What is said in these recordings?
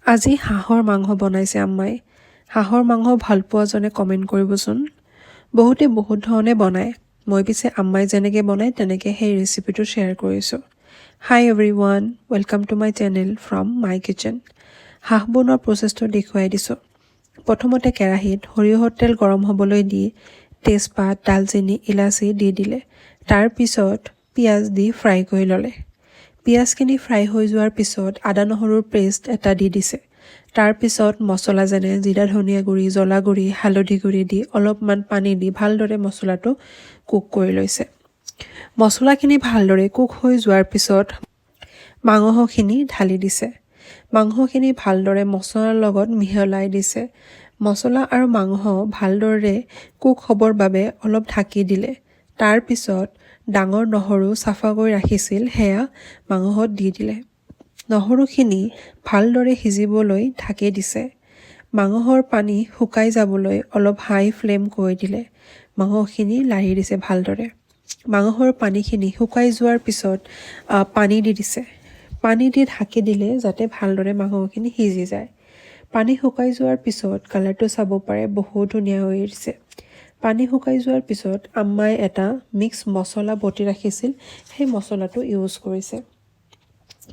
আজি হাঁহৰ মাংস বনাইছে আম্মাই। হাঁহৰ মাংস ভাল পোৱাজনে কমেণ্ট কৰিবচোন। বহুতে বহুত ধৰণে বনায়। মই পিছে আম্মাই যেনেকৈ বনায় তেনেকৈ সেই ৰেচিপিটো শ্বেয়াৰ কৰিছোঁ। Hi everyone, welcome to my channel from my kitchen. হাঁহ বনোৱাৰ প্ৰচেছটো দেখুৱাই দিছোঁ। প্ৰথমতে কেৰাহীত সৰিয়হৰ তেল গৰম হ'বলৈ দি তেজপাত, ডালচেনি, ইলাচি দি দিলে। তাৰপিছত পিঁয়াজ দি ফ্ৰাই কৰি ল'লে। পিঁয়াজখিনি ফ্ৰাই হৈ যোৱাৰ পিছত আদা নহৰুৰ পেষ্ট এটা দি দিছে। তাৰপিছত মছলা যেনে জিৰা, ধনিয়া গুড়ি, জ্বলা গুড়ি, হালধি গুড়ি দি অলপমান পানী দি ভালদৰে মছলাটো কুক কৰি লৈছে। মছলাখিনি ভালদৰে কুক হৈ যোৱাৰ পিছত মাংসখিনি ঢালি দিছে। মাংসখিনি ভালদৰে মছলাৰ লগত মিহলাই দিছে। মছলা আৰু মাংস ভালদৰে কুক হ'বৰ বাবে অলপ ঢাকি দিলে। তাৰপিছত ডাঙৰ নহৰু চাফা কৰি ৰাখিছিল সেয়া মাংসত দি দিলে। নহৰুখিনি ভালদৰে সিজিবলৈ ঢাকি দিছে। মাংসৰ পানী শুকাই যাবলৈ অলপ হাই ফ্লেম কৰি দিলে। মাংসখিনি লাৰি দিছে ভালদৰে। মাংসৰ পানীখিনি শুকাই যোৱাৰ পিছত পানী দি দিছে। পানী দি ঢাকি দিলে যাতে ভালদৰে মাংসখিনি সিজি যায়। পানী শুকাই যোৱাৰ পিছত কালাৰটো চাব পাৰে, বহুত ধুনীয়া হৈ আহিছে। পানী শুকাই যোৱাৰ পিছত আম্মাই এটা মিক্স মছলা বটি ৰাখিছিল, সেই মছলাটো ইউজ কৰিছে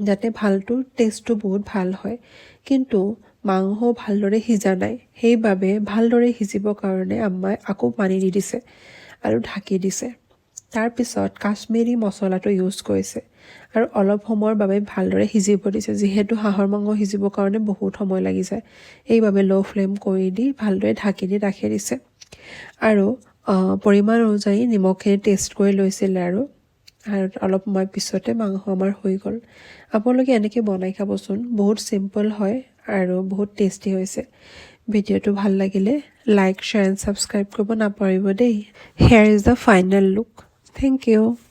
যাতে টেষ্টটো বহুত ভাল হয়। কিন্তু মাংস ভালদৰে সিজা নাই, সেইবাবে ভালদৰে সিজিবৰ কাৰণে আম্মাই আকৌ পানী দি দিছে আৰু ঢাকি দিছে। তাৰপিছত কাশ্মীৰী মছলাটো ইউজ কৰিছে আৰু অলপ সময়ৰ বাবে ভালদৰে সিজিব দিছে। যিহেতু হাঁহৰ মাংস সিজিবৰ কাৰণে বহুত সময় লাগি যায়, এইবাবে ল' ফ্লেম কৰি দি ভালদৰে ঢাকি দি ৰাখি দিছে। আৰু পৰিমাণ অনুযায়ী নিমখখিনি টেষ্ট কৰি লৈছিলে আৰু অলপ সময় পিছতে মাংস আমাৰ হৈ গ'ল। আপোনালোকে এনেকৈ বনাই খাবচোন, বহুত চিম্পল হয় আৰু বহুত টেষ্টি হৈছে। ভিডিঅ'টো ভাল লাগিলে লাইক, শ্বেয়াৰ এণ্ড ছাবস্ক্ৰাইব কৰিব নাপাহৰিব দেই। Here is the final look. Thank U.